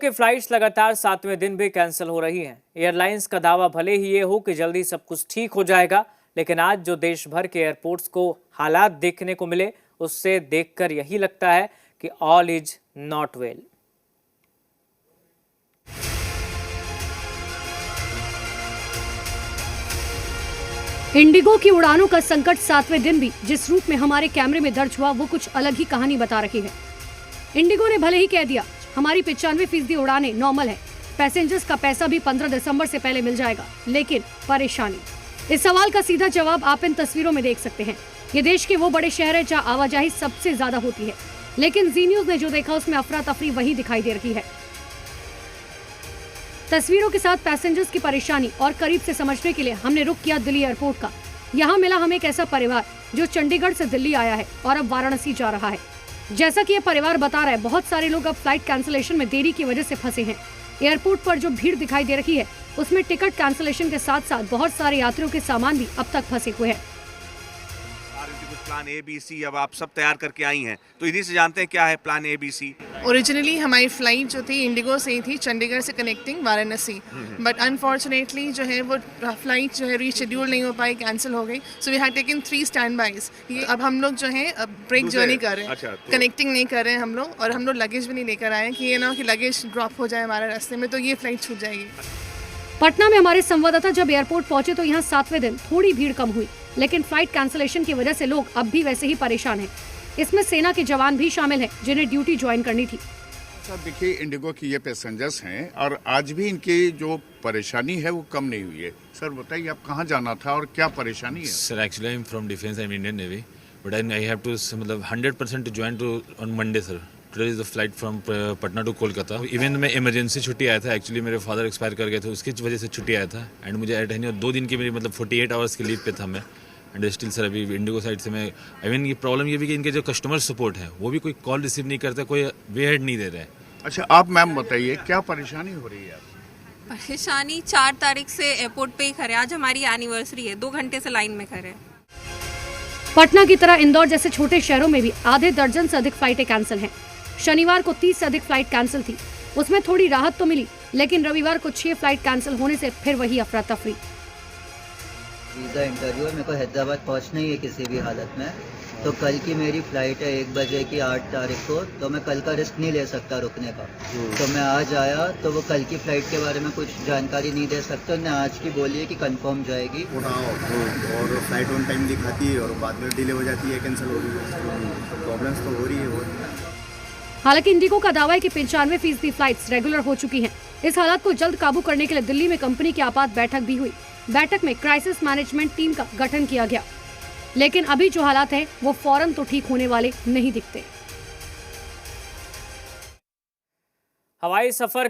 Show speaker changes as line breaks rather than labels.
कि फ्लाइट्स लगातार 7वें दिन भी कैंसिल हो रही हैं। एयरलाइंस का दावा भले ही ये हो कि जल्दी सब कुछ ठीक हो जाएगा, लेकिन आज जो देश भर के एयरपोर्ट्स को हालात देखने को मिले, उससे देखकर यही लगता है कि all is not well.
Indigo की उड़ानों का संकट 7वें दिन भी जिस रूप में हमारे कैमरे में दर्ज हुआ, वो कुछ अलग ही कहानी बता रही है। इंडिगो ने भले ही कह दिया हमारी 95% उड़ानें नॉर्मल है, पैसेंजर्स का पैसा भी 15 दिसंबर से पहले मिल जाएगा, लेकिन परेशानी। इस सवाल का सीधा जवाब आप इन तस्वीरों में देख सकते हैं। ये देश के वो बड़े शहर है जहाँ आवाजाही सबसे ज्यादा होती है, लेकिन जी न्यूज ने जो देखा उसमें अफरा तफरी वही दिखाई दे रही है। तस्वीरों के साथ पैसेंजर्स की परेशानी और करीब से समझने के लिए हमने रुख किया दिल्ली एयरपोर्ट का। यहाँ मिला हमें एक ऐसा परिवार जो चंडीगढ़ से दिल्ली आया है और अब वाराणसी जा रहा है। जैसा कि ये परिवार बता रहा है, बहुत सारे लोग अब फ्लाइट कैंसिलेशन में देरी की वजह से फंसे हैं। एयरपोर्ट पर जो भीड़ दिखाई दे रही है, उसमें टिकट कैंसिलेशन के साथ साथ बहुत सारे यात्रियों के सामान भी अब तक फंसे हुए हैं।
प्लान ए बी सी अब आप सब तैयार करके आई हैं, तो इन्हीं से जानते हैं क्या है plan A B C.
Originally हमारी फ्लाइट जो थी इंडिगो से ही थी, चंडीगढ़ से कनेक्टिंग वाराणसी, बट अनफॉर्चुनेटली जो है वो फ्लाइट जो है रीशेड्यूल नहीं हो पाई, कैंसिल हो गई। So we had taken 3 standbys. ये अब हम लोग जो है ब्रेक जर्नी कर रहे हैं। अच्छा, कनेक्टिंग नहीं कर रहे हैं हम लोग, और हम लोग लगेज भी नहीं लेकर आए हैं कि ये ना कि लगेज ड्रॉप हो जाए हमारे रास्ते में, तो ये फ्लाइट छूट जाएगी।
पटना में हमारे संवाददाता जब एयरपोर्ट पहुंचे तो यहाँ 7वें दिन थोड़ी भीड़ कम हुई, लेकिन फ्लाइट कैंसिलेशन की वजह से लोग अब भी वैसे ही परेशान हैं। इसमें सेना के जवान भी शामिल हैं, जिन्हें ड्यूटी ज्वाइन करनी थी।
सर देखिए, इंडिगो की ये पैसेंजर्स हैं और आज भी इनकी जो परेशानी है वो कम नहीं हुई है। सर बताइए, आप कहाँ जाना था और क्या परेशानी है?
Sir actually I am from defence, I am Indian Navy, but I have to मतलब 100% to join to on Monday sir. Today is the flight from Patna to Kolkata. Even मैं इमरजेंसी छुट्टी आया था, एक्चुअली मेरे फादर एक्सपायर कर गए थे, उसकी वजह से छुट्टी आया था। एंड मुझे एट 2 दिन की मेरी मतलब 48 आवर्स की लीव पे था मैं। एंड स्टिल सर अभी इंडिगो साइड से मैं आई मीन ये प्रॉब्लम ये भी कि इनके जो कस्टमर सपोर्ट है वो भी कोई कॉल रिसीव नहीं करता, कोई वे हेड नहीं दे रहा है।
अच्छा, आप मैम बताइए क्या परेशानी हो रही है?
परेशानी 4 तारीख से एयरपोर्ट पे ही खड़े, आज हमारी एनिवर्सरी है, 2 घंटे से लाइन में खड़े।
पटना की तरह इंदौर जैसे छोटे शहरों में भी आधे दर्जन से अधिक फ्लाइटें कैंसिल हैं। शनिवार को 30 से अधिक फ्लाइट कैंसिल थी, उसमें थोड़ी राहत तो मिली, लेकिन रविवार को 6 फ्लाइट कैंसिल होने से फिर वही अफरा तफरी।
वीज़ा इंटरव्यू है, मेरे को हैदराबाद पहुंचना ही है किसी भी हालत में। तो कल की मेरी फ़्लाइट है 1 बजे की 8 तारीख को, तो मैं कल का रिस्क नहीं ले सकता रुकने का। तो मैं आज आया तो वो कल की फ़्लाइट के बारे में कुछ जानकारी नहीं दे सकते। उन्होंने आज की बोली है कि कंफर्म जाएगी
और फ्लाइट ऑन टाइम दिखाती है और बाद में डिले हो जाती है, कैंसिल हो रही है। प्रॉब्लम्स तो हो रही है।
हालांकि इंडिगो का दावा है कि 95% फ्लाइट्स रेगुलर हो चुकी हैं। इस हालात को जल्द काबू करने के लिए दिल्ली में कंपनी की आपात बैठक भी हुई। बैठक में क्राइसिस मैनेजमेंट टीम का गठन किया गया, लेकिन अभी जो हालात हैं वो फौरन तो ठीक होने वाले नहीं दिखते।
हवाई सफर